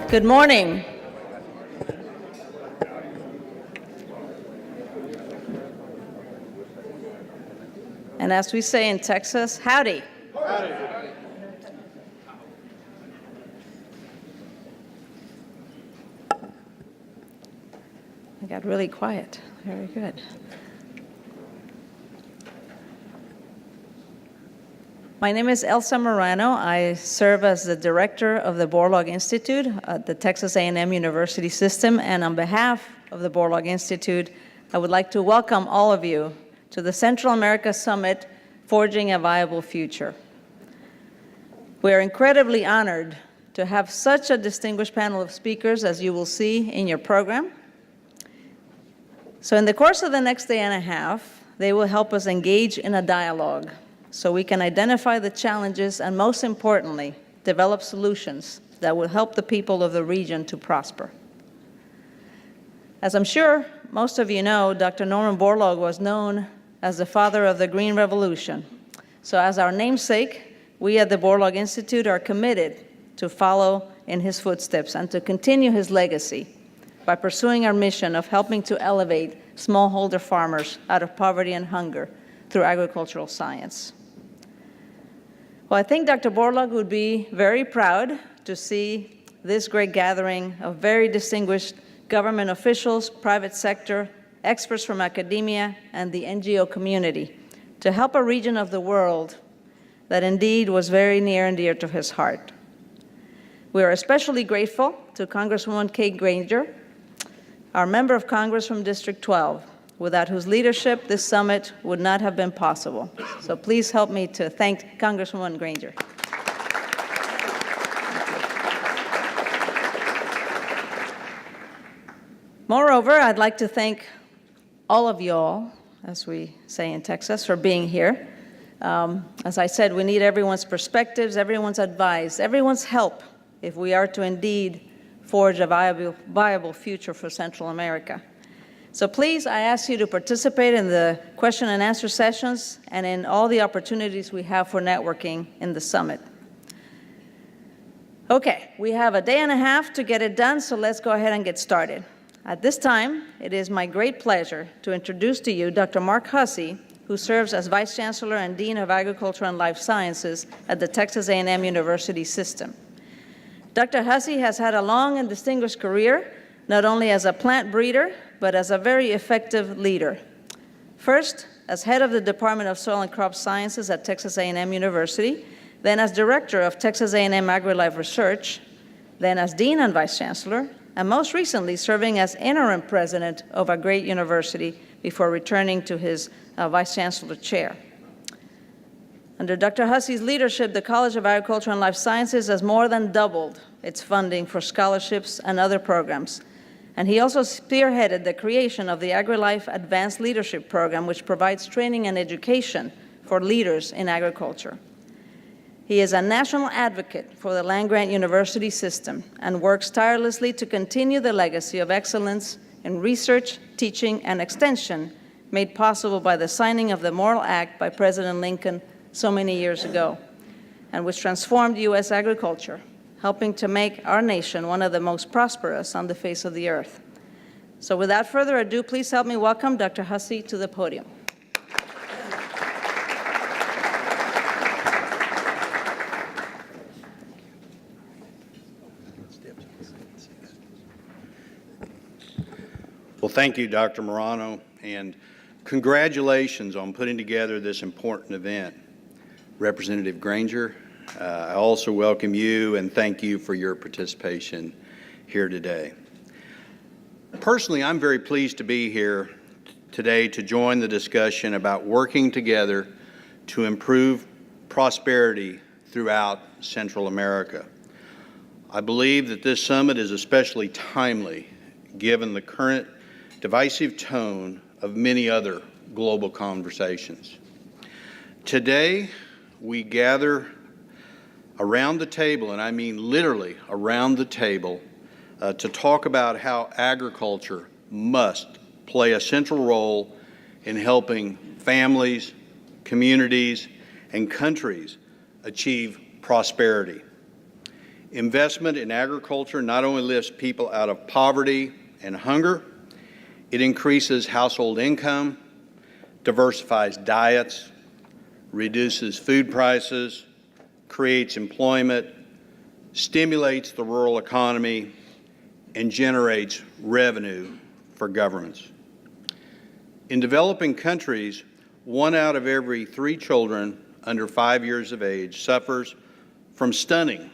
Good morning. And as we say in Texas, howdy. Howdy. I got really quiet. Very good. My name is Elsa Murano. I serve as the director of the Borlaug Institute at the Texas A&M University System, and on behalf of the Borlaug Institute, I would like to welcome all of you to the Central America Summit, Forging a Viable Future. We are incredibly honored to have such a distinguished panel of speakers, as you will see in your program. So in the course of the next day and a half, they will help us engage in a dialogue so we can identify the challenges and, most importantly, develop solutions that will help the people of the region to prosper. As I'm sure most of you know, Dr. Norman Borlaug was known as the father of the Green Revolution. So as our namesake, we at the Borlaug Institute are committed to follow in his footsteps and to continue his legacy by pursuing our mission of helping to elevate smallholder farmers out of poverty and hunger through agricultural science. Well, I think Dr. Borlaug would be very proud to see this great gathering of very distinguished government officials, private sector, experts from academia, and the NGO community to help a region of the world that indeed was very near and dear to his heart. We are especially grateful to Congresswoman Kay Granger, our member of Congress from District 12, without whose leadership this summit would not have been possible. So please help me to thank Congresswoman Granger. Moreover, I'd like to thank all of you all, as we say in Texas, for being here. As I said, we need everyone's perspectives, everyone's advice, everyone's help if we are to indeed forge a viable future for Central America. So please, I ask you to participate in the question and answer sessions and in all the opportunities we have for networking in the summit. Okay, we have a day and a half to get it done, so let's go ahead and get started. At this time, it is my great pleasure to introduce to you Dr. Mark Hussey, who serves as Vice Chancellor and Dean of Agriculture and Life Sciences at the Texas A&M University System. Dr. Hussey has had a long and distinguished career, not only as a plant breeder, but as a very effective leader. First, as head of the Department of Soil and Crop Sciences at Texas A&M University, then as director of Texas A&M AgriLife Research, then as dean and vice chancellor, and most recently serving as interim president of a great university before returning to his vice chancellor chair. Under Dr. Hussey's leadership, the College of Agriculture and Life Sciences has more than doubled its funding for scholarships and other programs. And he also spearheaded the creation of the AgriLife Advanced Leadership Program, which provides training and education for leaders in agriculture. He is a national advocate for the land-grant university system and works tirelessly to continue the legacy of excellence in research, teaching, and extension made possible by the signing of the Morrill Act by President Lincoln so many years ago, and which transformed U.S. agriculture, helping to make our nation one of the most prosperous on the face of the earth. So without further ado, please help me welcome Dr. Hussey to the podium. Well, thank you, Dr. Murano, and congratulations on putting together this important event. Representative Granger, I also welcome you and thank you for your participation here today. Personally, I'm very pleased to be here today to join the discussion about working together to improve prosperity throughout Central America. I believe that this summit is especially timely given the current divisive tone of many other global conversations. Today, we gather around the table, and I mean literally around the table, to talk about how agriculture must play a central role in helping families, communities, and countries achieve prosperity. Investment in agriculture not only lifts people out of poverty and hunger, it increases household income, diversifies diets, reduces food prices, creates employment, stimulates the rural economy, and generates revenue for governments. In developing countries, 1 out of every 3 children under 5 years of age suffers from stunting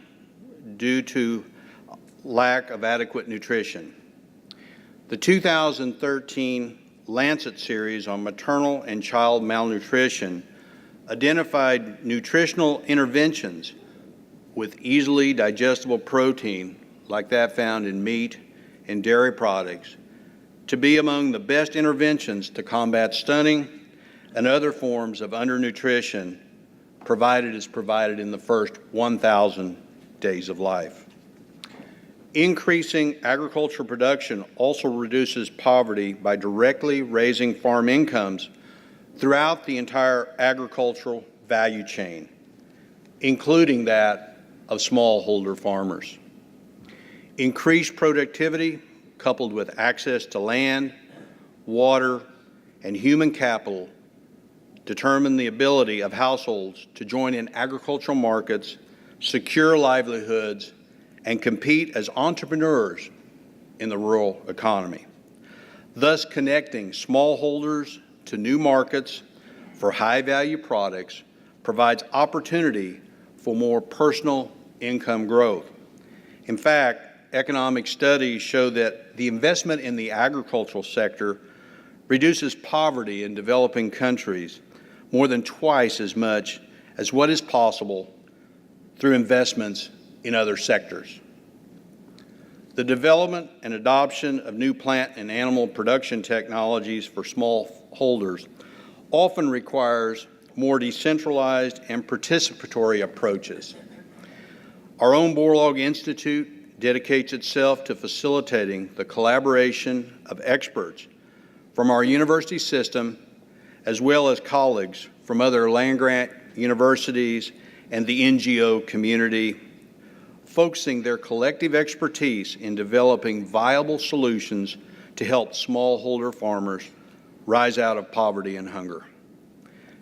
due to lack of adequate nutrition. The 2013 Lancet series on maternal and child malnutrition identified nutritional interventions with easily digestible protein, like that found in meat and dairy products, to be among the best interventions to combat stunting and other forms of undernutrition provided in the first 1,000 days of life. Increasing agricultural production also reduces poverty by directly raising farm incomes throughout the entire agricultural value chain, including that of smallholder farmers. Increased productivity, coupled with access to land, water, and human capital, determine the ability of households to join in agricultural markets, secure livelihoods, and compete as entrepreneurs in the rural economy, thus connecting smallholders to new markets for high-value products provides opportunity for more personal income growth. In fact, economic studies show that the investment in the agricultural sector reduces poverty in developing countries more than twice as much as what is possible through investments in other sectors. The development and adoption of new plant and animal production technologies for smallholders often requires more decentralized and participatory approaches. Our own Borlaug Institute dedicates itself to facilitating the collaboration of experts from our university system, as well as colleagues from other land-grant universities and the NGO community, focusing their collective expertise in developing viable solutions to help smallholder farmers rise out of poverty and hunger.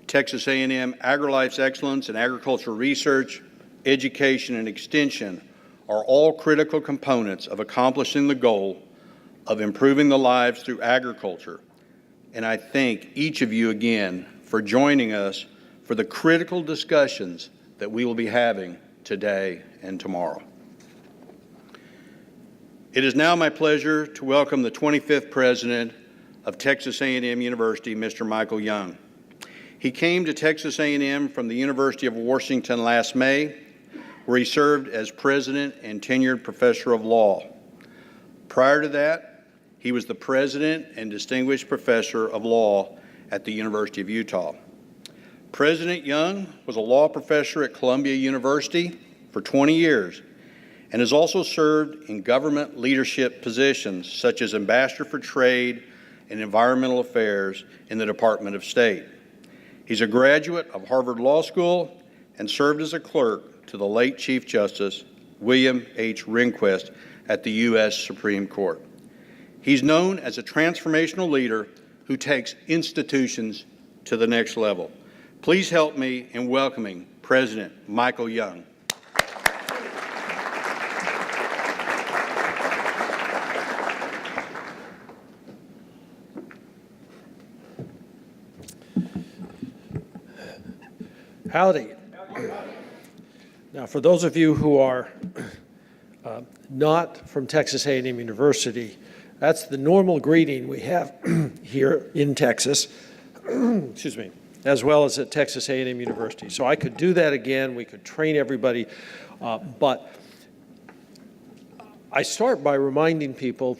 Texas A&M AgriLife's excellence in agricultural research, education, and extension are all critical components of accomplishing the goal of improving the lives through agriculture. And I thank each of you again for joining us for the critical discussions that we will be having today and tomorrow. It is now my pleasure to welcome the 25th president of Texas A&M University, Mr. Michael Young. He came to Texas A&M from the University of Worthington last May, where he served as president and tenured professor of law. Prior to that, he was the president and distinguished professor of law at the University of Utah. President Young was a law professor at Columbia University for 20 years and has also served in government leadership positions such as Ambassador for Trade and Environmental Affairs in the Department of State. He's a graduate of Harvard Law School and served as a clerk to the late Chief Justice William H. Rehnquist at the U.S. Supreme Court. He's known as a transformational leader who takes institutions to the next level. Please help me in welcoming President Michael Young. Howdy. Now, for those of you who are not from Texas A&M University, that's the normal greeting we have here in Texas, excuse me, as well as at Texas A&M University. So I could do that again, we could train everybody, but I start by reminding people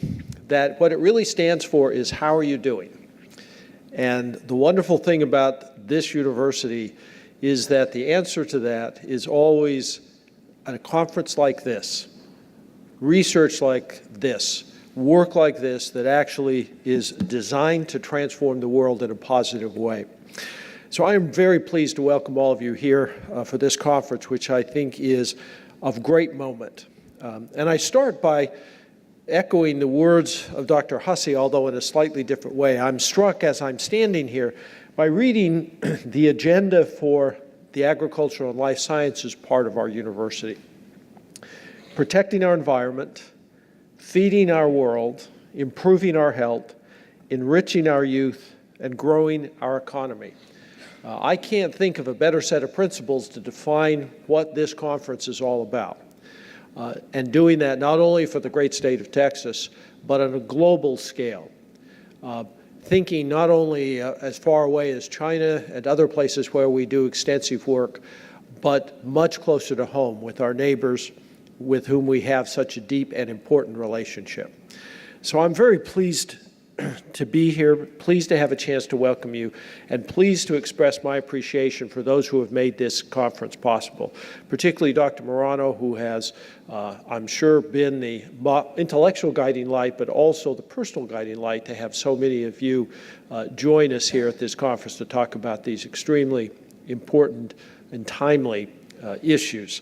that what it really stands for is how are you doing? And the wonderful thing about this university is that the answer to that is always at a conference like this, research like this, work like this that actually is designed to transform the world in a positive way. So I am very pleased to welcome all of you here for this conference, which I think is of great moment. And I start by echoing the words of Dr. Hussey, although in a slightly different way. I'm struck as I'm standing here by reading the agenda for the agricultural and life sciences part of our university. Protecting our environment, feeding our world, improving our health, enriching our youth, and growing our economy. I can't think of a better set of principles to define what this conference is all about. And doing that not only for the great state of Texas, but on a global scale. Thinking not only as far away as China and other places where we do extensive work, but much closer to home with our neighbors with whom we have such a deep and important relationship. So I'm very pleased to be here, pleased to have a chance to welcome you, and pleased to express my appreciation for those who have made this conference possible, particularly Dr. Murano, who has, I'm sure, been the intellectual guiding light, but also the personal guiding light to have so many of you join us here at this conference to talk about these extremely important and timely issues.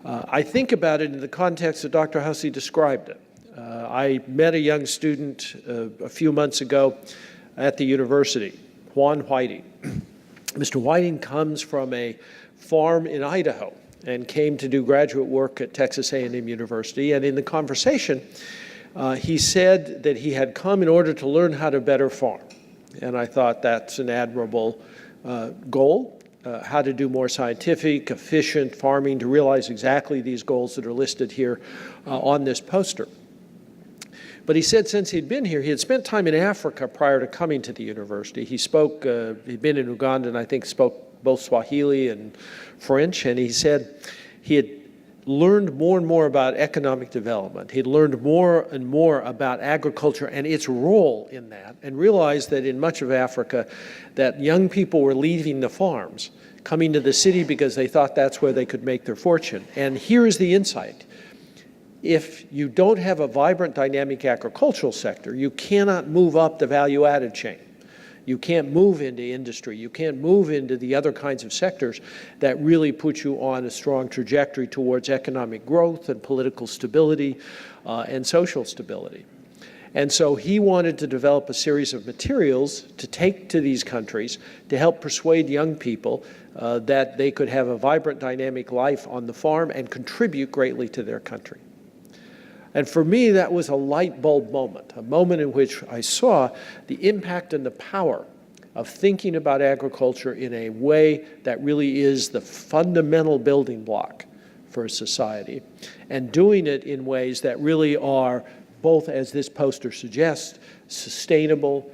I think about it in the context that Dr. Hussey described it. I met a young student a few months ago at the university, Juan Whiting. Mr. Whiting comes from a farm in Idaho and came to do graduate work at Texas A&M University. And in the conversation, he said that he had come in order to learn how to better farm. And I thought that's an admirable goal, how to do more scientific, efficient farming, to realize exactly these goals that are listed here on this poster. But he said since he'd been here, he had spent time in Africa prior to coming to the university. He spoke, he'd been in Uganda and I think spoke both Swahili and French, and he said he had learned more and more about economic development. He'd learned more and more about agriculture and its role in that, and realized that in much of Africa that young people were leaving the farms, coming to the city because they thought that's where they could make their fortune. And here is the insight. If you don't have a vibrant, dynamic agricultural sector, you cannot move up the value-added chain. You can't move into industry. You can't move into the other kinds of sectors that really put you on a strong trajectory towards economic growth and political stability and social stability. And so he wanted to develop a series of materials to take to these countries to help persuade young people that they could have a vibrant, dynamic life on the farm and contribute greatly to their country. And for me, that was a light bulb moment, a moment in which I saw the impact and the power of thinking about agriculture in a way that really is the fundamental building block for a society, and doing it in ways that really are both, as this poster suggests, sustainable,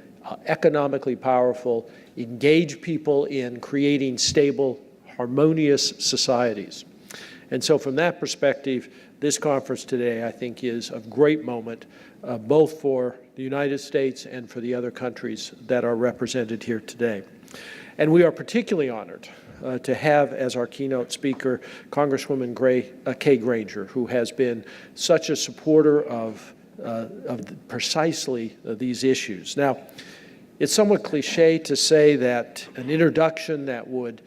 economically powerful, engage people in creating stable, harmonious societies. And so from that perspective, this conference today, I think, is a great moment, both for the United States and for the other countries that are represented here today. And we are particularly honored to have as our keynote speaker Congresswoman Kay Granger, who has been such a supporter of precisely these issues. Now, it's somewhat cliche to say that an introduction that would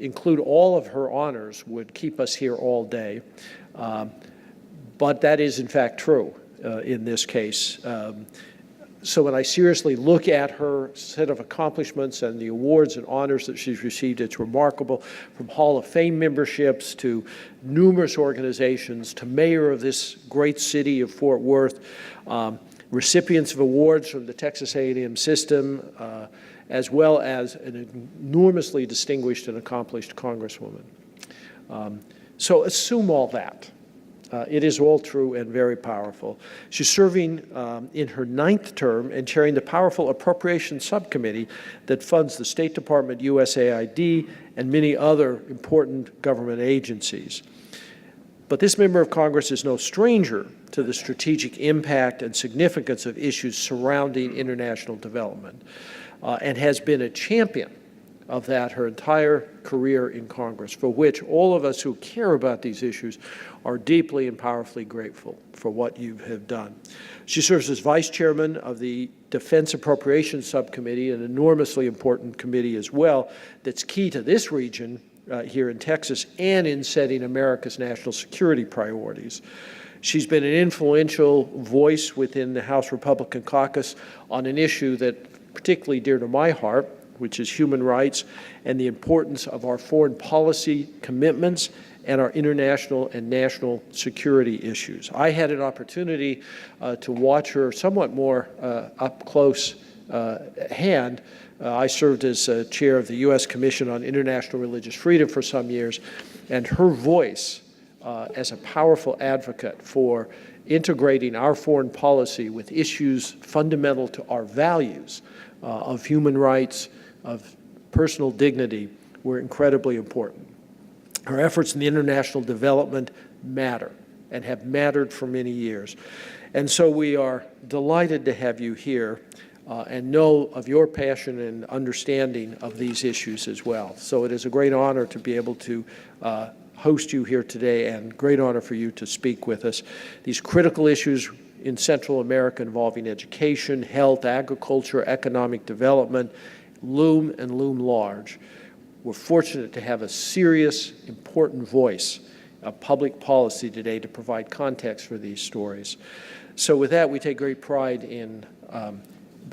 include all of her honors would keep us here all day. But that is, in fact, true in this case. So when I seriously look at her set of accomplishments and the awards and honors that she's received, it's remarkable, from Hall of Fame memberships to numerous organizations to mayor of this great city of Fort Worth, recipients of awards from the Texas A&M system, as well as an enormously distinguished and accomplished congresswoman. So assume all that. It is all true and very powerful. She's serving in her 9th term and chairing the powerful Appropriations Subcommittee that funds the State Department, USAID, and many other important government agencies. But this member of Congress is no stranger to the strategic impact and significance of issues surrounding international development, and has been a champion of that her entire career in Congress, for which all of us who care about these issues are deeply and powerfully grateful for what you have done. She serves as vice chairman of the Defense Appropriations Subcommittee, an enormously important committee as well, that's key to this region here in Texas and in setting America's national security priorities. She's been an influential voice within the House Republican caucus on an issue that particularly dear to my heart, which is human rights and the importance of our foreign policy commitments and our international and national security issues. I had an opportunity to watch her somewhat more up close hand. I served as chair of the U.S. Commission on International Religious Freedom for some years, and her voice as a powerful advocate for integrating our foreign policy with issues fundamental to our values of human rights, of personal dignity, were incredibly important. Her efforts in the international development matter and have mattered for many years. And so we are delighted to have you here and know of your passion and understanding of these issues as well. So it is a great honor to be able to host you here today, and great honor for you to speak with us. These critical issues in Central America involving education, health, agriculture, economic development loom and loom large. We're fortunate to have a serious, important voice of public policy today to provide context for these stories. So with that, we take great pride in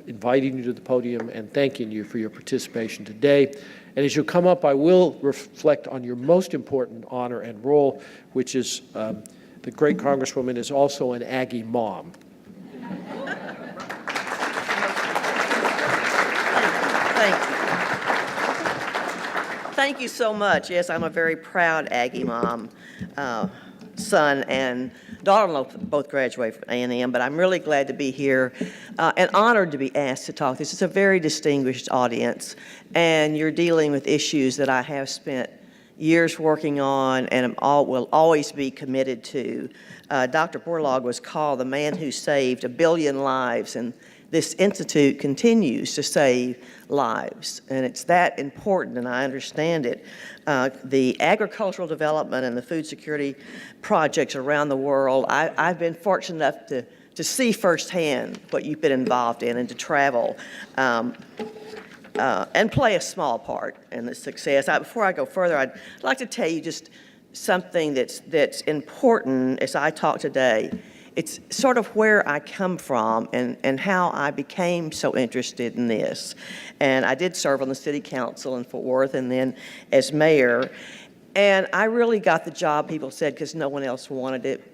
inviting you to the podium and thanking you for your participation today. And as you come up, I will reflect on your most important honor and role, which is the great Congresswoman is also an Aggie mom. Thank you. Thank you so much. Yes, I'm a very proud Aggie mom. Son and daughter-in-law both graduated from A&M, but I'm really glad to be here and honored to be asked to talk. This is a very distinguished audience, and you're dealing with issues that I have spent years working on and will always be committed to. Dr. Borlaug was called the man who saved 1 billion lives, and this institute continues to save lives, and it's that important, and I understand it. The agricultural development and the food security projects around the world, I've been fortunate enough to see firsthand what you've been involved in and to travel and play a small part in the success. Before I go further, I'd like to tell you just something that's important as I talk today. It's sort of where I come from and how I became so interested in this. And I did serve on the city council in Fort Worth and then as mayor. And I really got the job, people said, because no one else wanted it.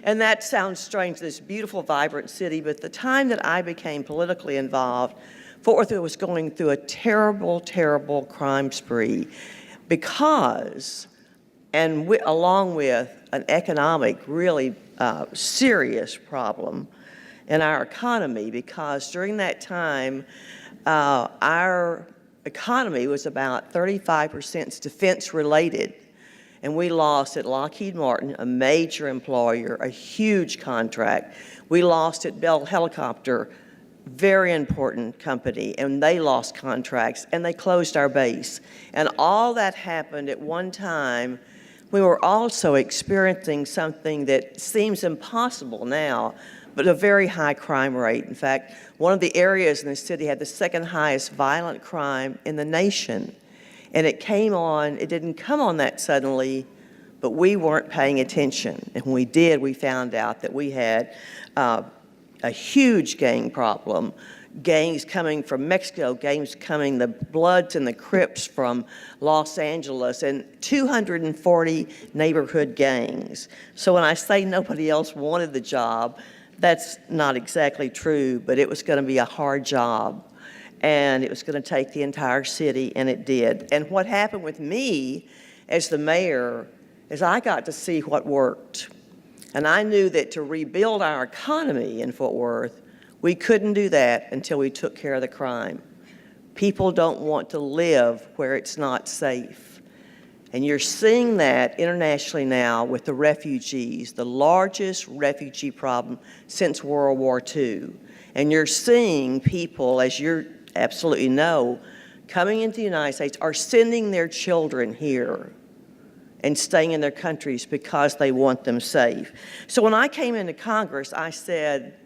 And that sounds strange, this beautiful, vibrant city. But the time that I became politically involved, Fort Worth was going through a terrible, terrible crime spree because, and along with an economic, really serious problem in our economy, because during that time, our economy was about 35% defense-related, and we lost at Lockheed Martin, a major employer, a huge contract. We lost at Bell Helicopter, very important company, and they lost contracts, and they closed our base. And all that happened at one time. We were also experiencing something that seems impossible now, but a very high crime rate. In fact, one of the areas in the city had the second highest violent crime in the nation. And it didn't come on that suddenly, but we weren't paying attention. And when we did, we found out that we had a huge gang problem. Gangs coming from Mexico, gangs coming, the Bloods and the Crips from Los Angeles, and 240 neighborhood gangs. So when I say nobody else wanted the job, that's not exactly true, but it was going to be a hard job. And it was going to take the entire city, and it did. And what happened with me as the mayor is I got to see what worked. And I knew that to rebuild our economy in Fort Worth, we couldn't do that until we took care of the crime. People don't want to live where it's not safe. And you're seeing that internationally now with the refugees, the largest refugee problem since World War II. And you're seeing people, as you absolutely know, coming into the United States are sending their children here and staying in their countries because they want them safe. So when I came into Congress, I said,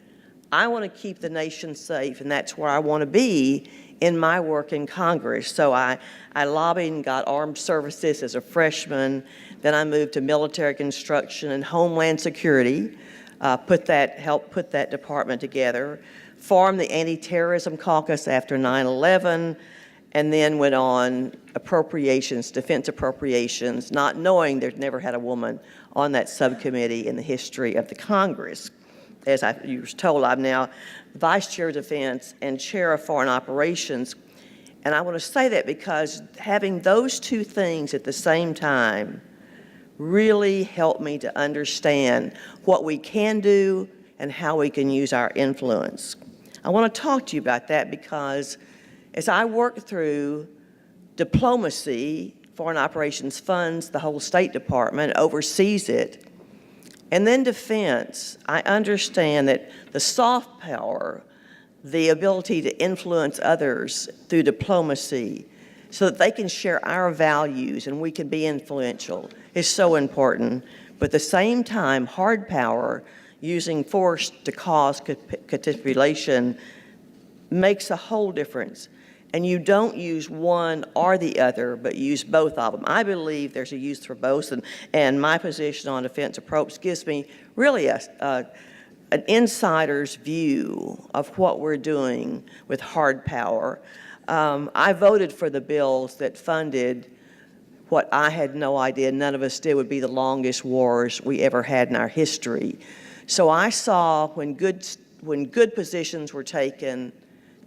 I want to keep the nation safe, and that's where I want to be in my work in Congress. So I lobbied and got armed services as a freshman. Then I moved to military construction and homeland security, helped put that department together, formed the anti-terrorism caucus after 9/11, and then went on appropriations, defense appropriations, not knowing there'd never had a woman on that subcommittee in the history of the Congress. As you were told, I'm now Vice Chair of Defense and Chair of Foreign Operations. And I want to say that because having those two things at the same time really helped me to understand what we can do and how we can use our influence. I want to talk to you about that because as I work through diplomacy, Foreign Operations funds the whole State Department, oversees it, and then defense, I understand that the soft power, the ability to influence others through diplomacy so that they can share our values and we can be influential is so important. But at the same time, hard power, using force to cause capitulation, makes a whole difference. And you don't use one or the other, but use both of them. I believe there's a use for both, and my position on defense approach gives me really an insider's view of what we're doing with hard power. I voted for the bills that funded what I had no idea, none of us did, would be the longest wars we ever had in our history. So I saw when good positions were taken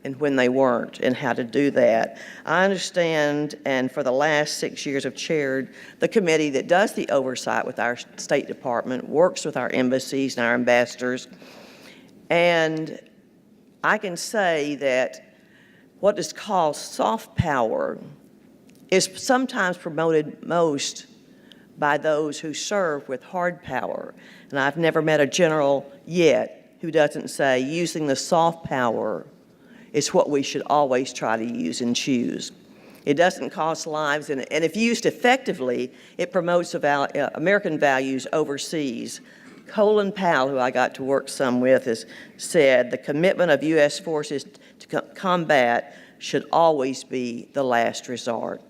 and when they weren't, and how to do that. I understand, and for the last 6 years have chaired the committee that does the oversight with our State Department, works with our embassies and our ambassadors, and I can say that what is called soft power is sometimes promoted most by those who serve with hard power. And I've never met a general yet who doesn't say using the soft power is what we should always try to use and choose. It doesn't cost lives, and if used effectively, it promotes American values overseas. Colin Powell, who I got to work some with, has said the commitment of U.S. forces to combat should always be the last resort.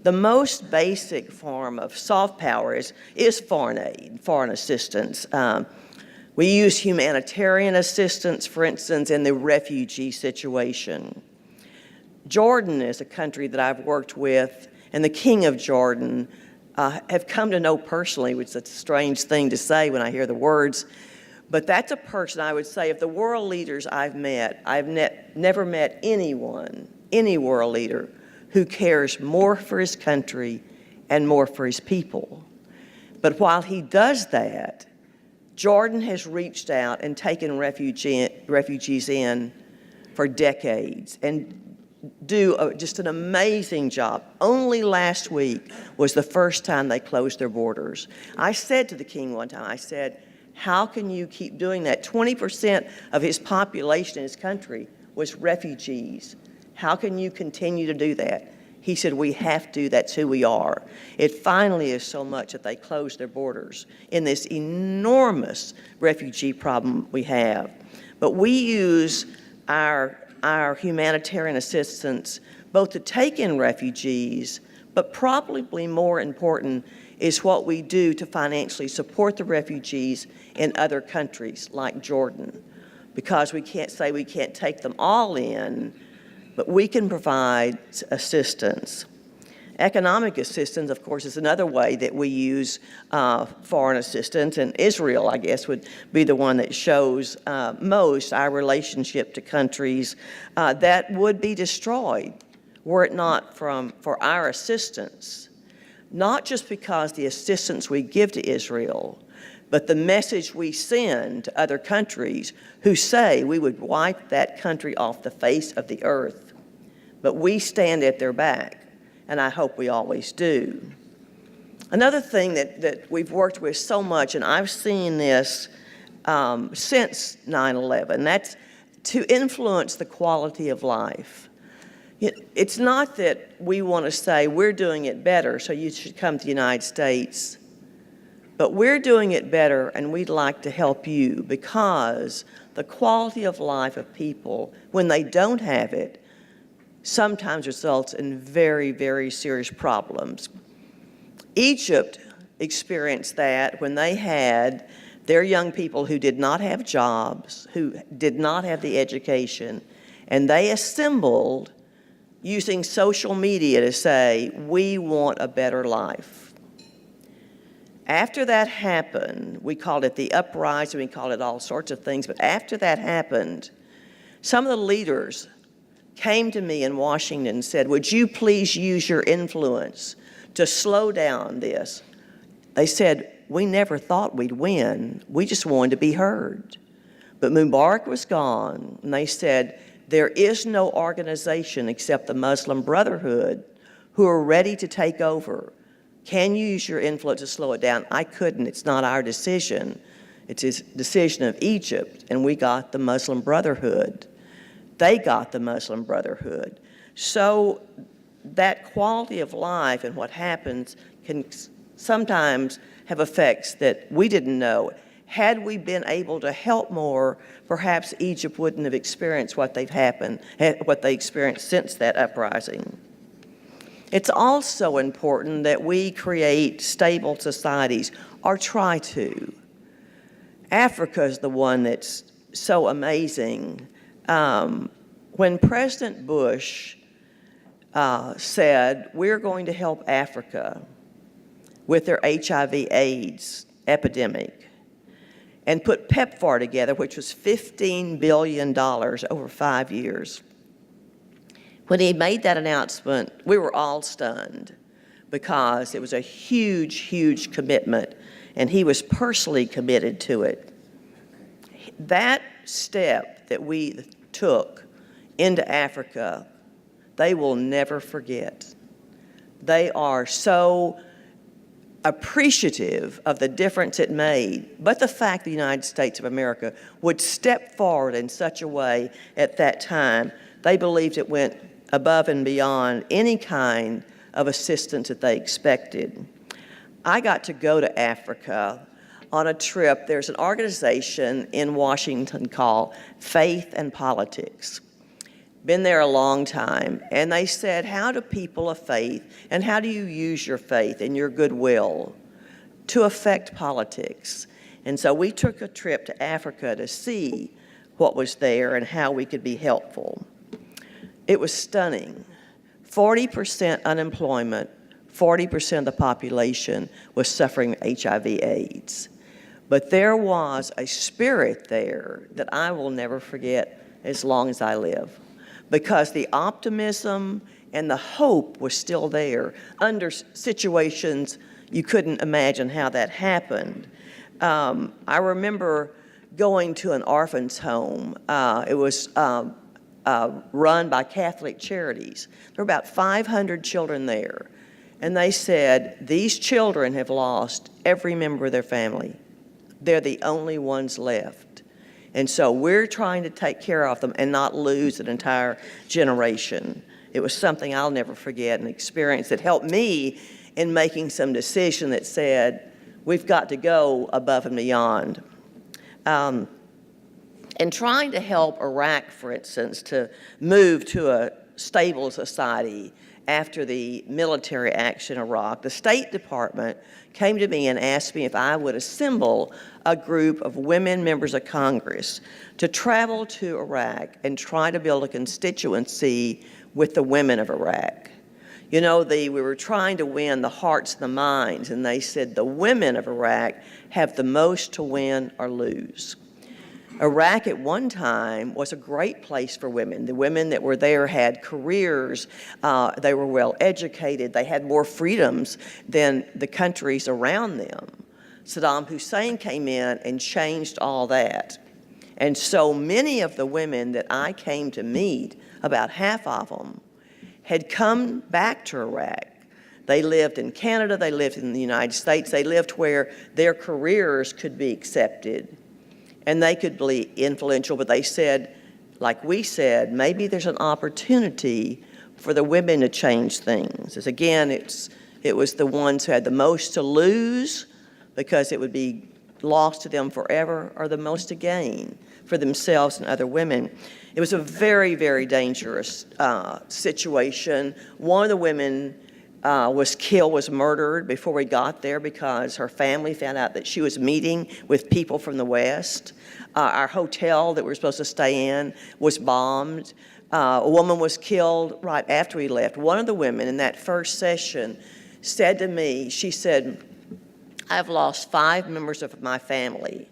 The most basic form of soft power is foreign aid, foreign assistance. We use humanitarian assistance, for instance, in the refugee situation. Jordan is a country that I've worked with, and the King of Jordan have come to know personally, which is a strange thing to say when I hear the words, but that's a person I would say of the world leaders I've met, never met anyone, any world leader, who cares more for his country and more for his people. But while he does that, Jordan has reached out and taken refugees in for decades and do just an amazing job. Only last week was the first time they closed their borders. I said to the king one time, I said, how can you keep doing that? 20% of his population in his country was refugees. How can you continue to do that? He said, we have to, that's who we are. It finally is so much that they closed their borders in this enormous refugee problem we have. But we use our humanitarian assistance both to take in refugees, but probably more important is what we do to financially support the refugees in other countries like Jordan. Because we can't say we can't take them all in, but we can provide assistance. Economic assistance, of course, is another way that we use foreign assistance, and Israel, I guess, would be the one that shows most our relationship to countries that would be destroyed were it not for our assistance. Not just because the assistance we give to Israel, but the message we send to other countries who say we would wipe that country off the face of the earth. But we stand at their back, and I hope we always do. Another thing that we've worked with so much, and I've seen this since 9/11, that's to influence the quality of life. It's not that we want to say we're doing it better, so you should come to the United States. But we're doing it better, and we'd like to help you because the quality of life of people, when they don't have it, sometimes results in very, very serious problems. Egypt experienced that when they had their young people who did not have jobs, who did not have the education, and they assembled using social media to say, we want a better life. After that happened, we called it the uprising, we called it all sorts of things, but after that happened, some of the leaders came to me in Washington and said, would you please use your influence to slow down this? They said, we never thought we'd win. We just wanted to be heard. But Mubarak was gone, and they said, there is no organization except the Muslim Brotherhood who are ready to take over. Can you use your influence to slow it down? I couldn't. It's not our decision. It's a decision of Egypt, and we got the Muslim Brotherhood. They got the Muslim Brotherhood. So that quality of life and what happens can sometimes have effects that we didn't know. Had we been able to help more, perhaps Egypt wouldn't have experienced what they experienced since that uprising. It's also important that we create stable societies, or try to. Africa is the one that's so amazing. When President Bush said, we're going to help Africa with their HIV/AIDS epidemic, and put PEPFAR together, which was $15 billion over 5 years. When he made that announcement, we were all stunned because it was a huge, huge commitment, and he was personally committed to it. That step that we took into Africa, they will never forget. They are so appreciative of the difference it made, but the fact the United States of America would step forward in such a way at that time, they believed it went above and beyond any kind of assistance that they expected. I got to go to Africa on a trip. There's an organization in Washington called Faith and Politics. Been there a long time, and they said, how do people of faith, and how do you use your faith and your goodwill to affect politics? And so we took a trip to Africa to see what was there and how we could be helpful. It was stunning. 40% unemployment, 40% of the population was suffering HIV/AIDS. But there was a spirit there that I will never forget as long as I live, because the optimism and the hope was still there under situations you couldn't imagine how that happened. I remember going to an orphan's home. It was run by Catholic Charities. There were about 500 children there. And they said, these children have lost every member of their family. They're the only ones left. And so we're trying to take care of them and not lose an entire generation. It was something I'll never forget, an experience that helped me in making some decision that said, we've got to go above and beyond. And trying to help Iraq, for instance, to move to a stable society after the military action in Iraq, the State Department came to me and asked me if I would assemble a group of women members of Congress to travel to Iraq and try to build a constituency with the women of Iraq. You know, we were trying to win the hearts and the minds, and they said the women of Iraq have the most to win or lose. Iraq at one time was a great place for women. The women that were there had careers, they were well educated, they had more freedoms than the countries around them. Saddam Hussein came in and changed all that. And so many of the women that I came to meet, about half of them, had come back to Iraq. They lived in Canada, they lived in the United States, they lived where their careers could be accepted and they could be influential, but they said, like we said, maybe there's an opportunity for the women to change things. As again, it was the ones who had the most to lose, because it would be loss to them forever or the most to gain for themselves and other women. It was a very, very dangerous situation. One of the women was murdered before we got there because her family found out that she was meeting with people from the West. Our hotel that we were supposed to stay in was bombed. A woman was killed right after we left. One of the women in that first session said to me, she said, "I've lost 5 members of my family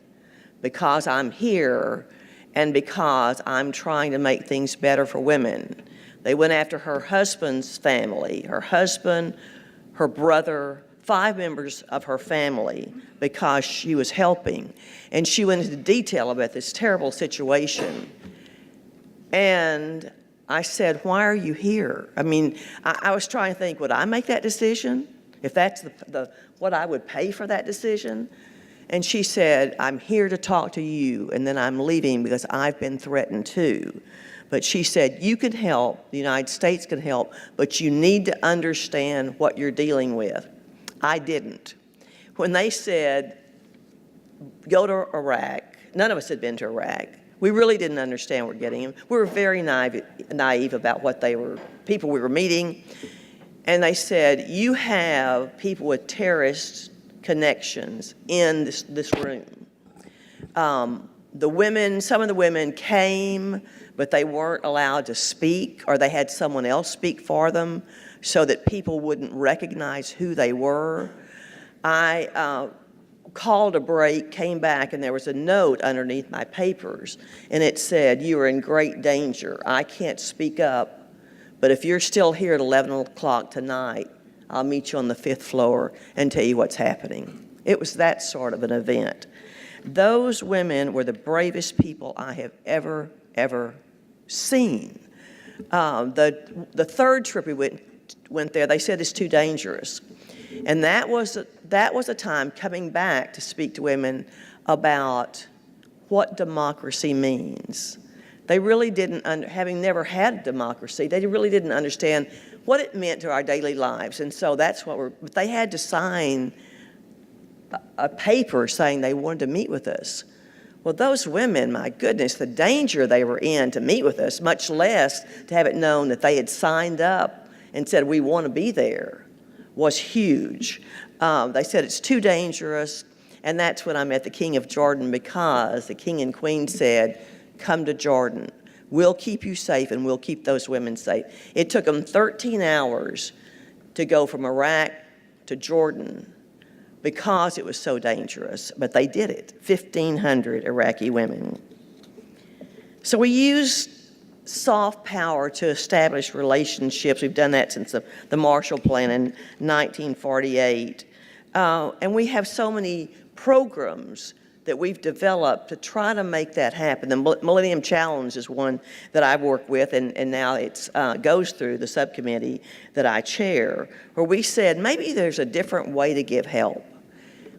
because I'm here and because I'm trying to make things better for women." They went after her husband's family, her husband, her brother, 5 members of her family because she was helping. And she went into detail about this terrible situation. And I said, "Why are you here?" I mean, I was trying to think, would I make that decision? If that's what I would pay for that decision? And she said, "I'm here to talk to you, and then I'm leaving because I've been threatened too." But she said, "You can help, the United States can help, but you need to understand what you're dealing with." I didn't. When they said, "Go to Iraq," none of us had been to Iraq. We really didn't understand what we're getting in. We were very naive about what people we were meeting. And they said, "You have people with terrorist connections in this room." Some of the women came, but they weren't allowed to speak, or they had someone else speak for them so that people wouldn't recognize who they were. I called a break, came back, and there was a note underneath my papers, and it said, "You are in great danger. I can't speak up, but if you're still here at 11 o'clock tonight, I'll meet you on the 5th floor and tell you what's happening." It was that sort of an event. Those women were the bravest people I have ever seen. The third trip we went there, they said it's too dangerous. And that was a time coming back to speak to women about what democracy means. They really didn't, having never had democracy, they really didn't understand what it meant to our daily lives. And so that's but they had to sign a paper saying they wanted to meet with us. Well, those women, my goodness, the danger they were in to meet with us, much less to have it known that they had signed up and said, "We want to be there," was huge. They said it's too dangerous, and that's when I met the King of Jordan, because the King and Queen said, "Come to Jordan. We'll keep you safe, and we'll keep those women safe." It took them 13 hours to go from Iraq to Jordan because it was so dangerous, but they did it, 1,500 Iraqi women. So we use soft power to establish relationships. We've done that since the Marshall Plan in 1948. And we have so many programs that we've developed to try to make that happen. The Millennium Challenge is one that I've worked with, and now it goes through the subcommittee that I chair, where we said maybe there's a different way to give help.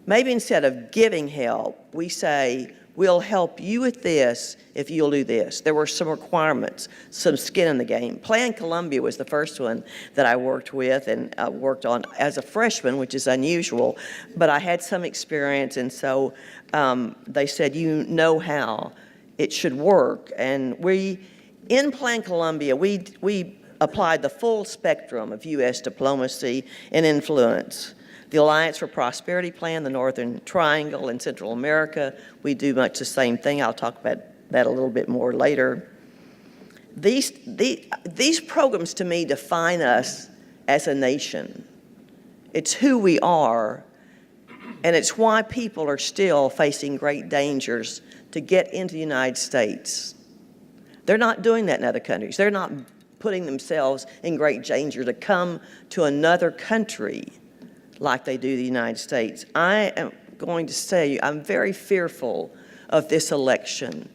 Maybe instead of giving help, we say, "We'll help you with this if you'll do this." There were some requirements, some skin in the game. Plan Columbia was the first one that I worked with and worked on as a freshman, which is unusual, but I had some experience, and so they said, "You know how it should work." And in Plan Columbia, we applied the full spectrum of U.S. diplomacy and influence. The Alliance for Prosperity Plan, the Northern Triangle in Central America, we do much the same thing. I'll talk about that a little bit more later. These programs, to me, define us as a nation. It's who we are, and it's why people are still facing great dangers to get into the United States. They're not doing that in other countries. They're not putting themselves in great danger to come to another country like they do the United States. I am going to say I'm very fearful of this election,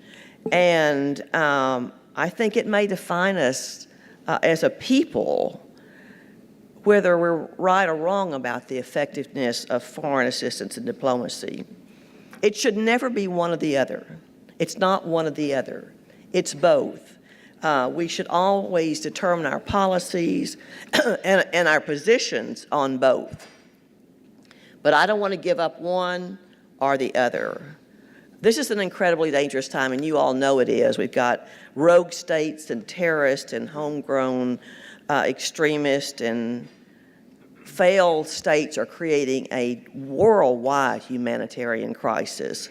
and I think it may define us as a people, whether we're right or wrong about the effectiveness of foreign assistance and diplomacy. It should never be one or the other. It's not one or the other. It's both. We should always determine our policies and our positions on both. But I don't want to give up one or the other. This is an incredibly dangerous time, and you all know it is. We've got rogue states and terrorists and homegrown extremists, and failed states are creating a worldwide humanitarian crisis.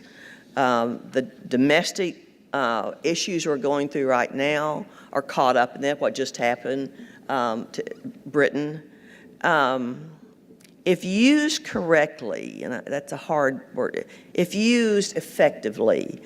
The domestic issues we're going through right now are caught up in that, what just happened to Britain. If used correctly, and that's a hard word, if used effectively,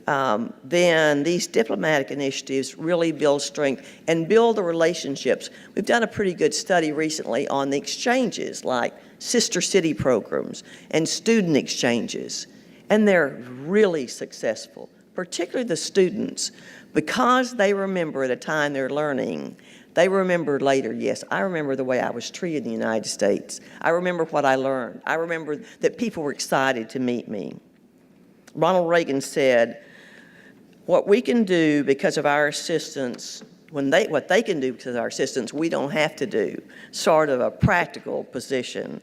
then these diplomatic initiatives really build strength and build the relationships. We've done a pretty good study recently on the exchanges, like sister city programs and student exchanges, and they're really successful, particularly the students, because they remember at a time they're learning. They remember later, yes, I remember the way I was treated in the United States. I remember what I learned. I remember that people were excited to meet me. Ronald Reagan said, what we can do because of our assistance, what they can do because of our assistance, we don't have to do, sort of a practical position.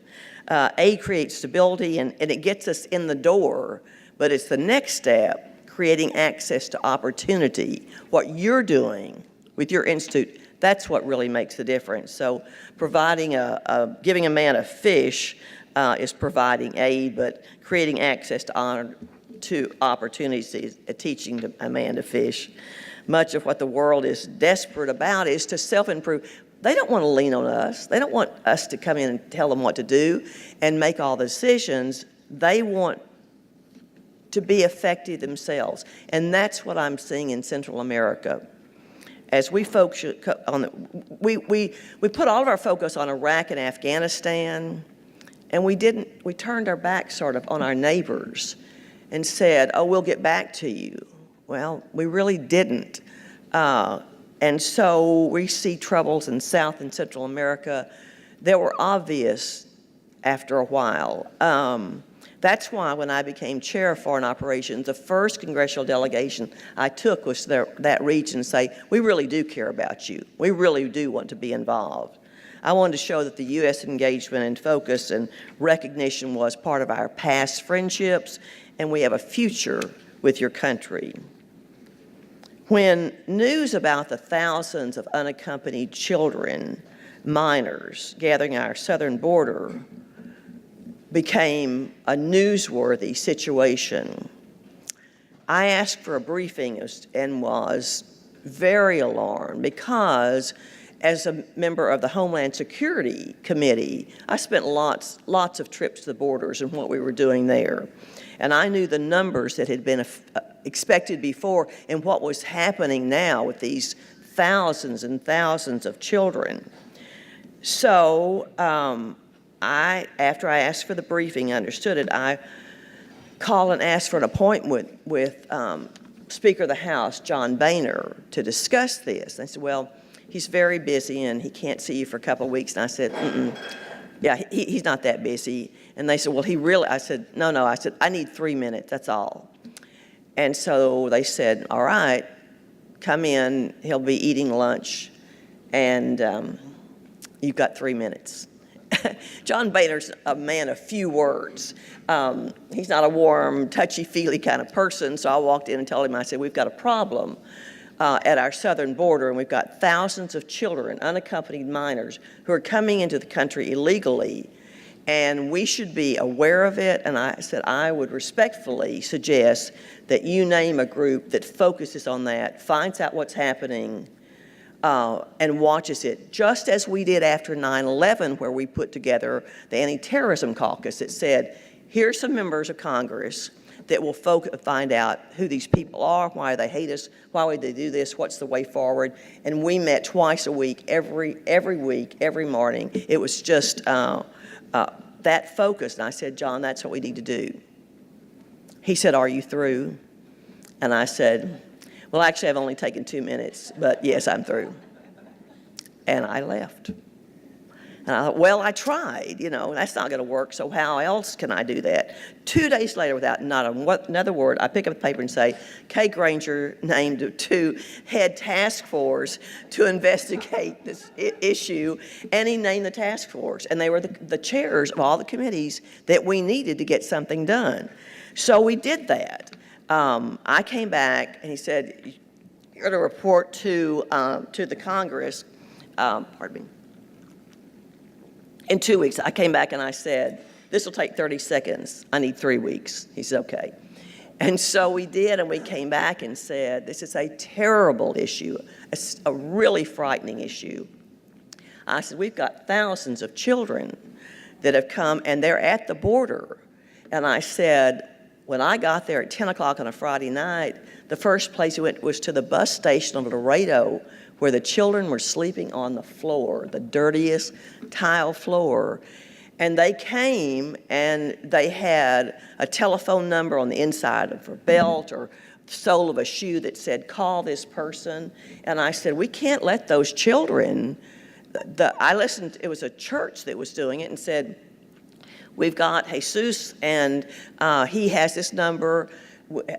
Aid creates stability, and it gets us in the door, but it's the next step, creating access to opportunity. What you're doing with your institute, that's what really makes the difference. So providing giving a man a fish is providing aid, but creating access to opportunities is teaching a man to fish. Much of what the world is desperate about is to self-improve. They don't want to lean on us. They don't want us to come in and tell them what to do and make all the decisions. They want to be effective themselves. And that's what I'm seeing in Central America. As we focus on, we put all of our focus on Iraq and Afghanistan, and we turned our back sort of on our neighbors and said, oh, we'll get back to you. Well, we really didn't. And so we see troubles in South and Central America that were obvious after a while. That's why when I became chair of foreign operations, the first congressional delegation I took was that region and say, we really do care about you. We really do want to be involved. I wanted to show that the U.S. engagement and focus and recognition was part of our past friendships, and we have a future with your country. When news about the thousands of unaccompanied children, minors, gathering our southern border became a newsworthy situation, I asked for a briefing and was very alarmed because as a member of the Homeland Security Committee, I spent lots of trips to the borders and what we were doing there. And I knew the numbers that had been expected before and what was happening now with these thousands and thousands of children. So after I asked for the briefing, I understood it, I called and asked for an appointment with Speaker of the House, John Boehner, to discuss this. They said, well, he's very busy and he can't see you for a couple of weeks. And I said, yeah, he's not that busy. And they said, well, I said, no, I said, I need 3 minutes, that's all. And so they said, all right, come in, he'll be eating lunch, and you've got 3 minutes. John Boehner's a man of few words. He's not a warm, touchy-feely kind of person, so I walked in and told him, I said, we've got a problem at our southern border, and we've got thousands of children, unaccompanied minors, who are coming into the country illegally, and we should be aware of it. And I said, I would respectfully suggest that you name a group that focuses on that, finds out what's happening, and watches it, just as we did after 9/11, where we put together the anti-terrorism caucus that said, here's some members of Congress that will find out who these people are, why they hate us, why would they do this, what's the way forward. And we met twice a week, every week, every morning. It was just that focus. And I said, John, that's what we need to do. He said, are you through? And I said, well, actually, I've only taken 2 minutes, but yes, I'm through. And I left. And I thought, well, I tried, that's not going to work, so how else can I do that? 2 days later, without not another word, I pick up the paper and say, Kay Granger named 2 head task force to investigate this issue, and he named the task force. And they were the chairs of all the committees that we needed to get something done. So we did that. I came back, and he said, you're going to report to the Congress, pardon me, in 2 weeks. I came back and I said, this will take 30 seconds. I need 3 weeks. He said, okay. And so we did, and we came back and said, this is a terrible issue, a really frightening issue. I said, we've got thousands of children that have come, and they're at the border. And I said, when I got there at 10 o'clock on a Friday night, the first place we went was to the bus station of Laredo, where the children were sleeping on the floor, the dirtiest tile floor. And they came, and they had a telephone number on the inside of a belt or sole of a shoe that said, call this person. And I said, we can't let those children, I listened, it was a church that was doing it, and said, we've got Jesus, and he has this number.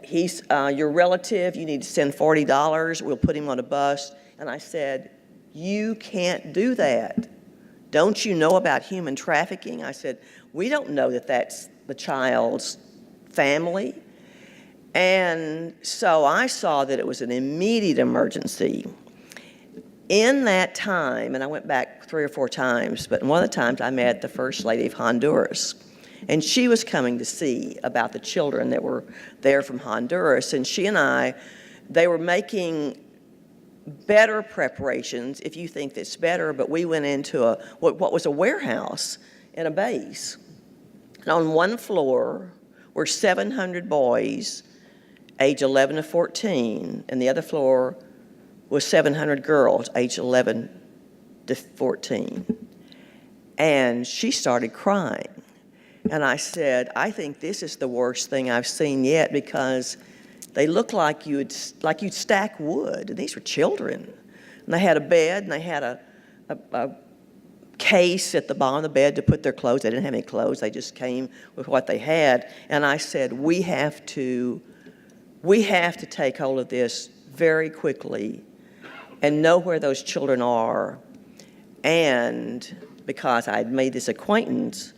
He's your relative. You need to send $40. We'll put him on a bus. And I said, you can't do that. Don't you know about human trafficking? I said, we don't know that that's the child's family. And so I saw that it was an immediate emergency. In that time, and I went back 3 or 4 times, but one of the times I met the First Lady of Honduras. And she was coming to see about the children that were there from Honduras. And she and I, they were making better preparations, if you think that's better, but we went into what was a warehouse in a base. And on one floor were 700 boys, age 11 to 14, and the other floor was 700 girls, age 11 to 14. And she started crying. And I said, I think this is the worst thing I've seen yet, because they look like you'd stack wood. And these were children. And they had a bed, and they had a case at the bottom of the bed to put their clothes. They didn't have any clothes. They just came with what they had. And I said, we have to take hold of this very quickly and know where those children are. And because I had made this acquaintance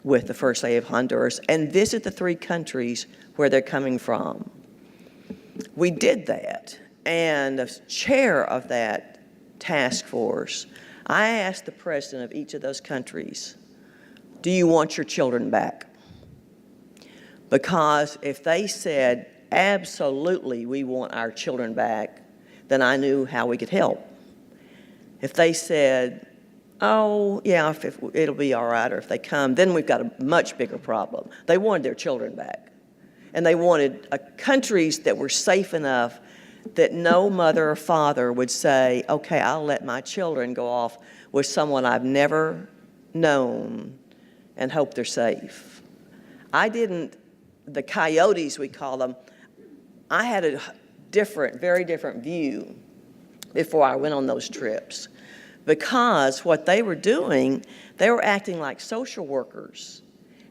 with the First Lady of Honduras and visit the 3 countries where they're coming from. We did that, and the chair of that task force, I asked the president of each of those countries, do you want your children back? Because if they said, absolutely, we want our children back, then I knew how we could help. If they said, oh, yeah, if it'll be all right, or if they come, then we've got a much bigger problem. They wanted their children back. And they wanted countries that were safe enough that no mother or father would say, okay, I'll let my children go off with someone I've never known and hope they're safe. The coyotes, we call them, I had a very different view before I went on those trips. Because what they were doing, they were acting like social workers.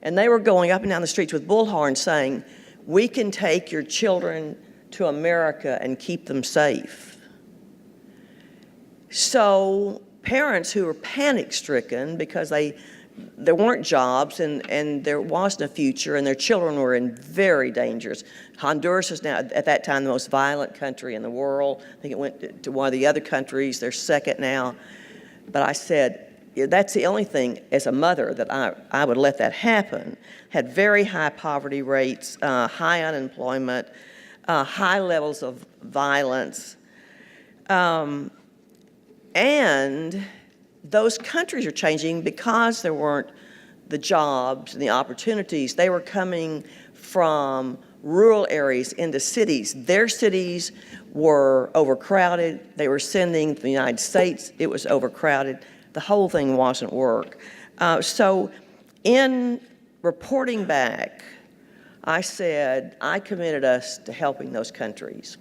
And they were going up and down the streets with bullhorns saying, we can take your children to America and keep them safe. So parents who were panic-stricken because there weren't jobs and there wasn't a future and their children were in very dangerous. Honduras is now, at that time, the most violent country in the world. I think it went to one of the other countries. They're second now. But I said, that's the only thing, as a mother, that I would let that happen. Had very high poverty rates, high unemployment, high levels of violence. And those countries are changing because there weren't the jobs and the opportunities. They were coming from rural areas into cities. Their cities were overcrowded. They were sending to the United States. It was overcrowded. The whole thing wasn't work. So in reporting back, I said, I committed us to helping those countries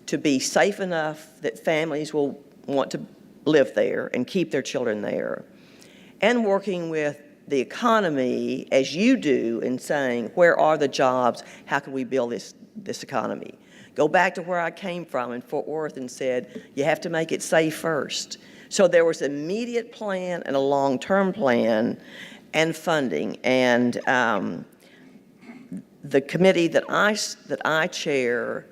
to be safe enough that families will want to live there and keep their children there, and working with the economy as you do in saying, where are the jobs? How can we build this economy? Go back to where I came from in Fort Worth and said, you have to make it safe first. So there was an immediate plan and a long-term plan and funding. And the committee that I chair,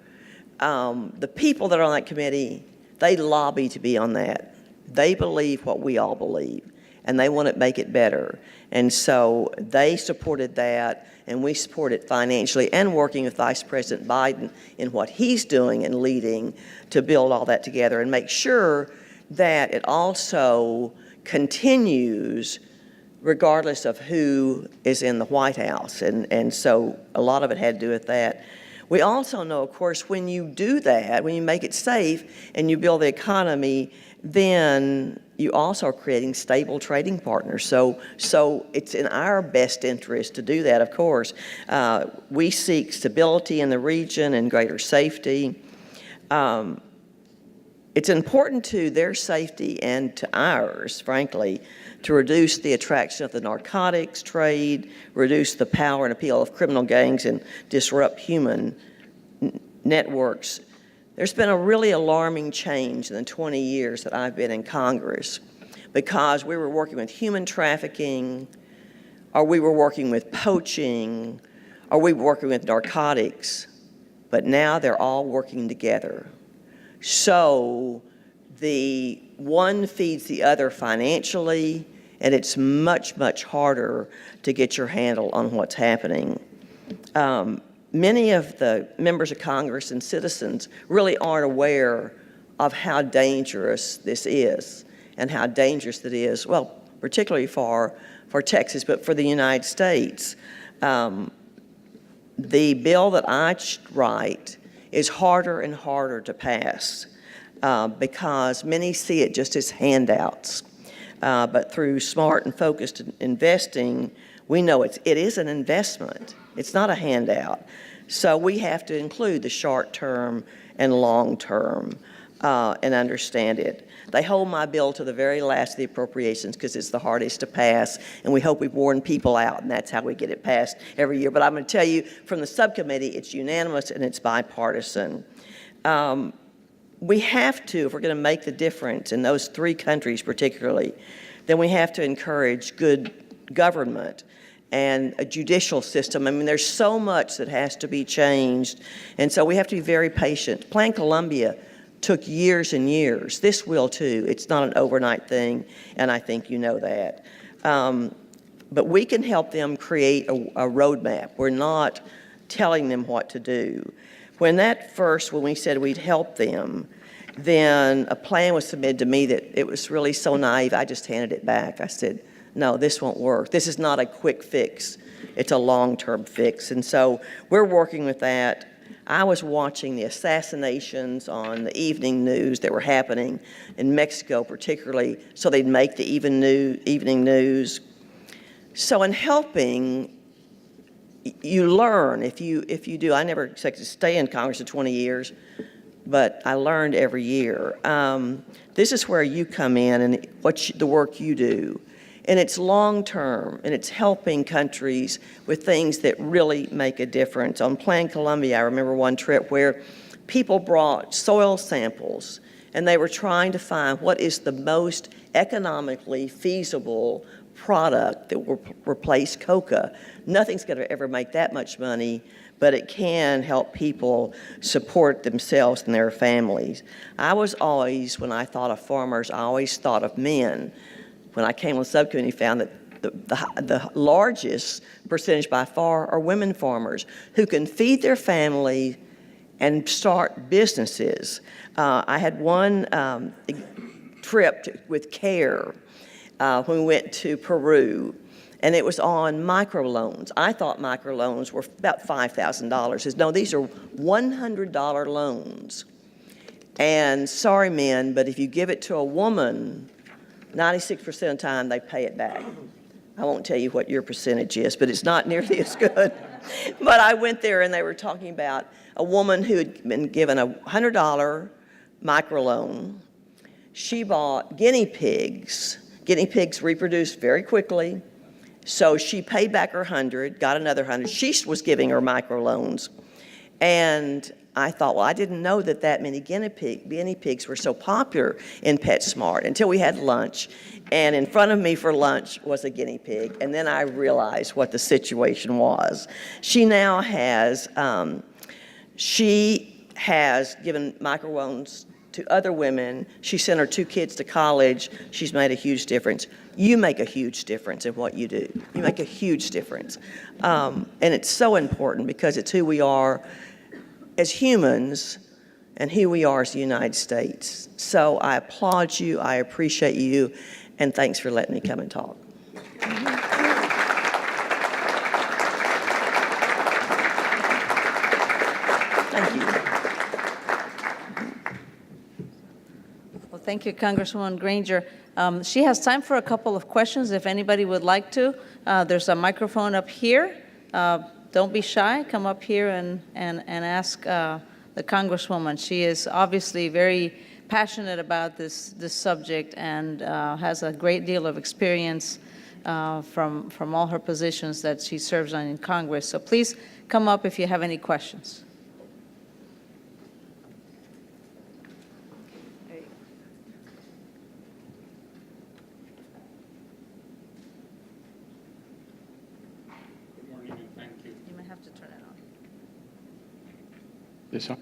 the people that are on that committee, they lobby to be on that. They believe what we all believe, and they want to make it better. And so they supported that, and we support it financially and working with Vice President Biden in what he's doing and leading to build all that together and make sure that it also continues regardless of who is in the White House. And so a lot of it had to do with that. We also know, of course, when you do that, when you make it safe and you build the economy, then you also are creating stable trading partners. So it's in our best interest to do that, of course. We seek stability in the region and greater safety. It's important to their safety and to ours, frankly, to reduce the attraction of the narcotics trade, reduce the power and appeal of criminal gangs, and disrupt human networks. There's been a really alarming change in the 20 years that I've been in Congress, because we were working with human trafficking, or we were working with poaching, or we were working with narcotics, but now they're all working together. So the one feeds the other financially, and it's much, much harder to get your handle on what's happening. Many of the members of Congress and citizens really aren't aware of how dangerous this is and how dangerous it is, well, particularly for Texas, but for the United States. The bill that I write is harder and harder to pass because many see it just as handouts. But through smart and focused investing, we know it is an investment. It's not a handout. So we have to include the short term and long term and understand it. They hold my bill to the very last of the appropriations because it's the hardest to pass, and we hope we've worn people out, and that's how we get it passed every year. But I'm going to tell you, from the subcommittee, it's unanimous and it's bipartisan. We have to, if we're going to make the difference in those three countries particularly, then we have to encourage good government and a judicial system. I mean, there's so much that has to be changed, and so we have to be very patient. Plan Colombia took years and years. This will too. It's not an overnight thing, and I think you know that. But we can help them create a roadmap. We're not telling them what to do. When we said we'd help them, then a plan was submitted to me that it was really so naive, I just handed it back. I said, no, this won't work. This is not a quick fix. It's a long-term fix. And so we're working with that. I was watching the assassinations on the evening news that were happening in Mexico particularly, so they'd make the evening news. So in helping, you learn if you do. I never expected to stay in Congress for 20 years, but I learned every year. This is where you come in and the work you do. And it's long-term, and it's helping countries with things that really make a difference. On Plan Colombia, I remember one trip where people brought soil samples, and they were trying to find what is the most economically feasible product that will replace coca. Nothing's going to ever make that much money, but it can help people support themselves and their families. I was always, when I thought of farmers, I always thought of men. When I came on the subcommittee, found that the largest percentage by far are women farmers who can feed their family and start businesses. I had one trip with CARE when we went to Peru, and it was on microloans. I thought microloans were about $5,000. No, these are $100 loans. And sorry, men, but if you give it to a woman, 96% of the time they pay it back. I won't tell you what your percentage is, but it's not nearly as good. But I went there and they were talking about a woman who had been given a $100 microloan. she bought guinea pigs. Guinea pigs reproduce very quickly. So she paid back her 100, got another 100. She was giving her microloans. And I thought, well, I didn't know that many guinea pigs were so popular in PetSmart until we had lunch. And in front of me for lunch was a guinea pig. And then I realized what the situation was. She now has, she has given microloans to other women. She sent her 2 kids to college. She's made a huge difference. You make a huge difference in what you do. You make a huge difference. And it's so important because it's who we are as humans and who we are as the United States. So I applaud you, I appreciate you, and thanks for letting me come and talk. Thank you. Well, thank you, Congresswoman Granger. She has time for a couple of questions if anybody would like to. There's a microphone up here. Don't be shy. Come up here and ask the Congresswoman. She is obviously very passionate about this subject and has a great deal of experience from all her positions that she serves on in Congress. So please come up if you have any questions. This on?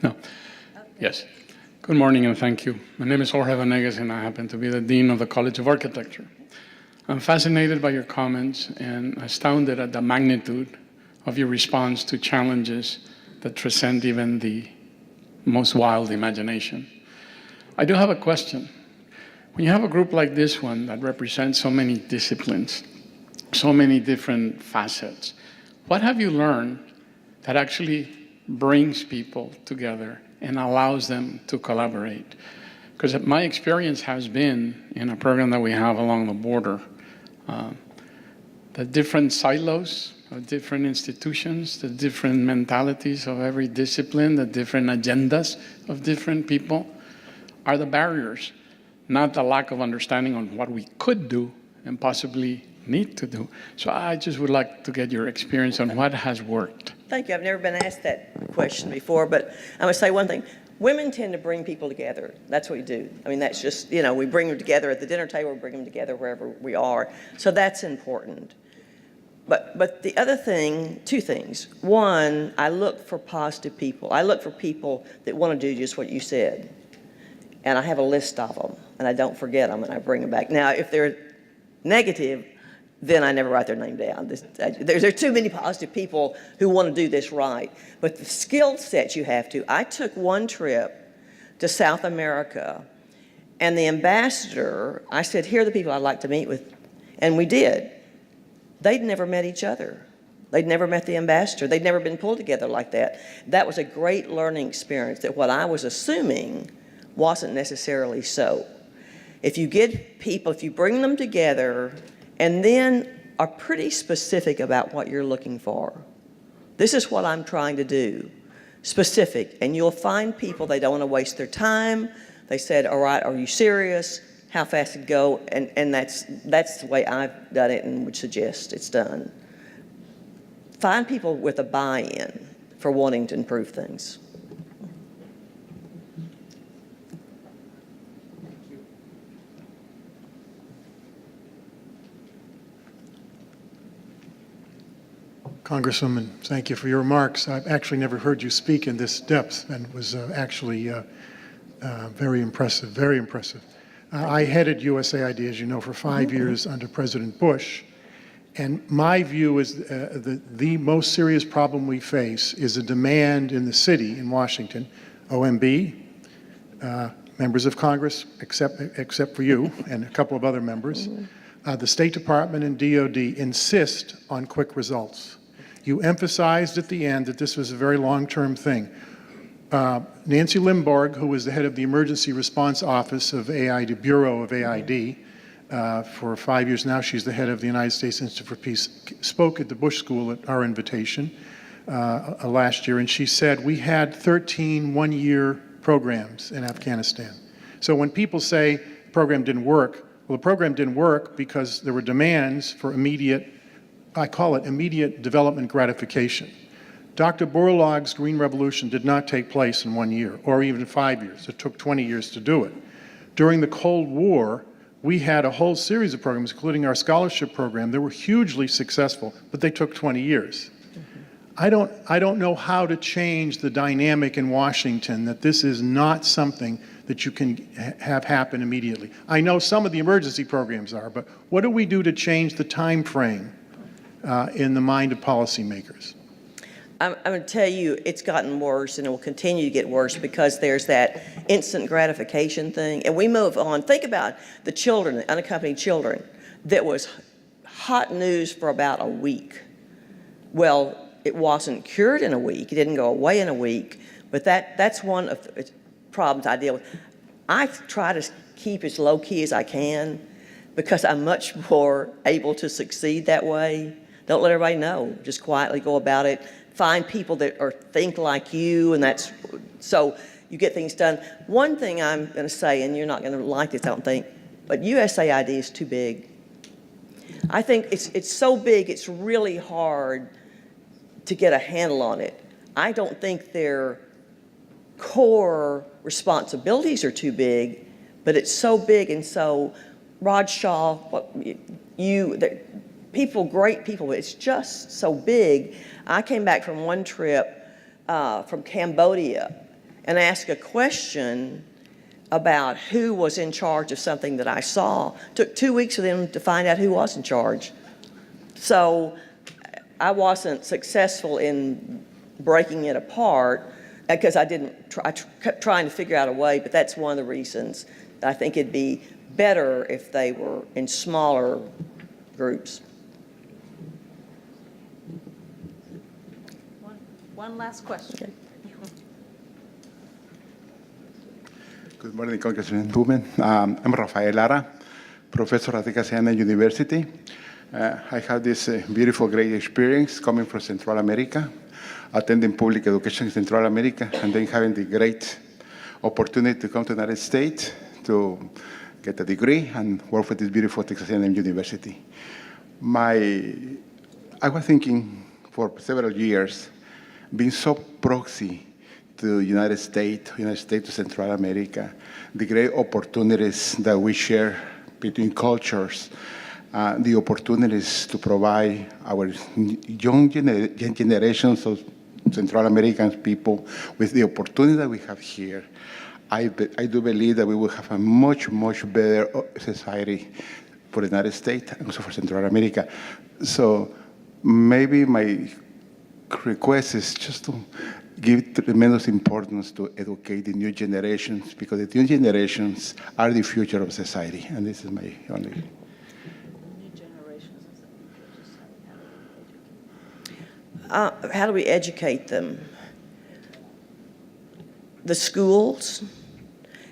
No. Yes. Good morning and thank you. My name is Jorge Vanegas and I happen to be the Dean of the College of Architecture. I'm fascinated by your comments and astounded at the magnitude of your response to challenges that transcend even the most wild imagination. I do have a question. When you have a group like this one that represents so many disciplines, so many different facets, what have you learned that actually brings people together and allows them to collaborate? Because my experience has been in a program that we have along the border, the different silos of different institutions, the different mentalities of every discipline, the different agendas of different people are the barriers, not the lack of understanding on what we could do and possibly need to do. So I just would like to get your experience on what has worked. Thank you. I've never been asked that question before, but I'm going to say one thing. Women tend to bring people together. That's what we do. I mean, that's just, you know, we bring them together at the dinner table, we bring them together wherever we are. So that's important. But the other thing, 2 things. One, I look for positive people. I look for people that want to do just what you said. And I have a list of them, and I don't forget them, and I bring them back. Now, if they're negative, then I never write their name down. There are too many positive people who want to do this right. But the skill sets you have to. I took one trip to South America, and the ambassador, I said, here are the people I'd like to meet with. And we did. They'd never met each other. They'd never met the ambassador. They'd never been pulled together like that. That was a great learning experience that what I was assuming wasn't necessarily so. If you get people, if you bring them together, and then are pretty specific about what you're looking for. This is what I'm trying to do. Specific. And you'll find people, they don't want to waste their time. They said, all right, are you serious? How fast it go? And that's the way I've done it and would suggest it's done. Find people with a buy-in for wanting to improve things. Congresswoman, thank you for your remarks. I've actually never heard you speak in this depth and was actually very impressive, very impressive. I headed USAID, as you know, for 5 years under President Bush. And my view is the most serious problem we face is a demand in the city in Washington, OMB, members of Congress, except for you and a couple of other members, the State Department and DOD insist on quick results. You emphasized at the end that this was a very long-term thing. Nancy Limborg, who was the head of the Emergency Response Office of AID, Bureau of AID, for 5 years now, she's the head of the United States Institute for Peace, spoke at the Bush School at our invitation last year, and she said, we had 13 one-year programs in Afghanistan. So when people say the program didn't work, well, the program didn't work because there were demands for immediate, I call it immediate development gratification. Dr. Borlaug's Green Revolution did not take place in 1 year or even 5 years. It took 20 years to do it. During the Cold War, we had a whole series of programs, including our scholarship program, that were hugely successful, but they took 20 years. I don't know how to change the dynamic in Washington that this is not something that you can have happen immediately. I know some of the emergency programs are, but what do we do to change the time frame in the mind of policymakers? I'm going to tell you, it's gotten worse, and it will continue to get worse because there's that instant gratification thing. And we move on. Think about the children, the unaccompanied children, that was hot news for about a week. Well, it wasn't cured in a week. It didn't go away in a week. But that's one of the problems I deal with. I try to keep as low-key as I can because I'm much more able to succeed that way. Don't let everybody know. Just quietly go about it. Find people that think like you, and that's so you get things done. One thing I'm going to say, and you're not going to like this, I don't think, but USAID is too big. I think it's so big, it's really hard to get a handle on it. I don't think their core responsibilities are too big, but it's so big, and so Rod Shaw, people, great people, but it's just so big. I came back from one trip from Cambodia and asked a question about who was in charge of something that I saw. It took 2 weeks for them to find out who was in charge. So I wasn't successful in breaking it apart because I kept trying to figure out a way, but that's one of the reasons that I think it'd be better if they were in smaller groups. One last question. Good morning, Congresswoman. I'm Rafael Lara, professor at Texas A&M University. I have this beautiful, great experience coming from Central America, attending public education in Central America, and then having the great opportunity to come to the United States to get a degree and work for this beautiful Texas A&M University. I was thinking for several years, being so proxy to the United States to Central America, the great opportunities that we share between cultures, the opportunities to provide our young generations of Central American people with the opportunity that we have here. I do believe that we will have a much, much better society for the United States and also for Central America. So maybe my request is just to give tremendous importance to educate the new generations, because the new generations are the future of society, and this is my only. New generations. How do we educate them? The schools,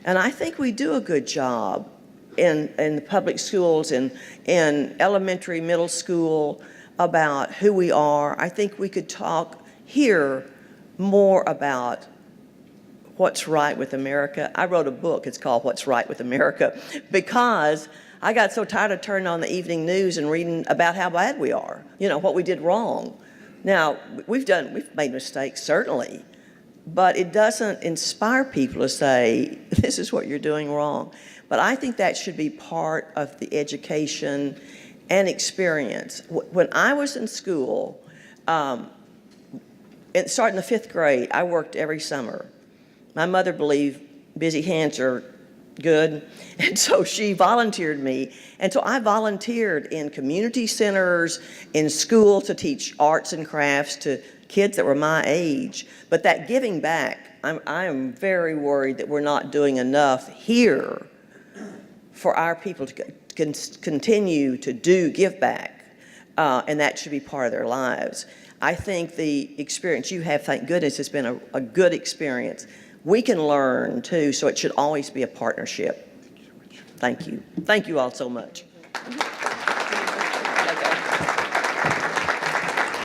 and I think we do a good job in the public schools and in elementary, middle school about who we are. I think we could talk here more about what's right with America. I wrote a book, it's called What's Right with America, because I got so tired of turning on the evening news and reading about how bad we are, what we did wrong. Now, we've made mistakes, certainly, but it doesn't inspire people to say, this is what you're doing wrong. But I think that should be part of the education and experience. When I was in school, starting the 5th grade, I worked every summer. My mother believed busy hands are good, and so she volunteered me. And so I volunteered in community centers, in school to teach arts and crafts to kids that were my age. But that giving back, I am very worried that we're not doing enough here for our people to continue to give back, and that should be part of their lives. I think the experience you have, thank goodness, has been a good experience. We can learn too, so it should always be a partnership. Thank you. Thank you all so much.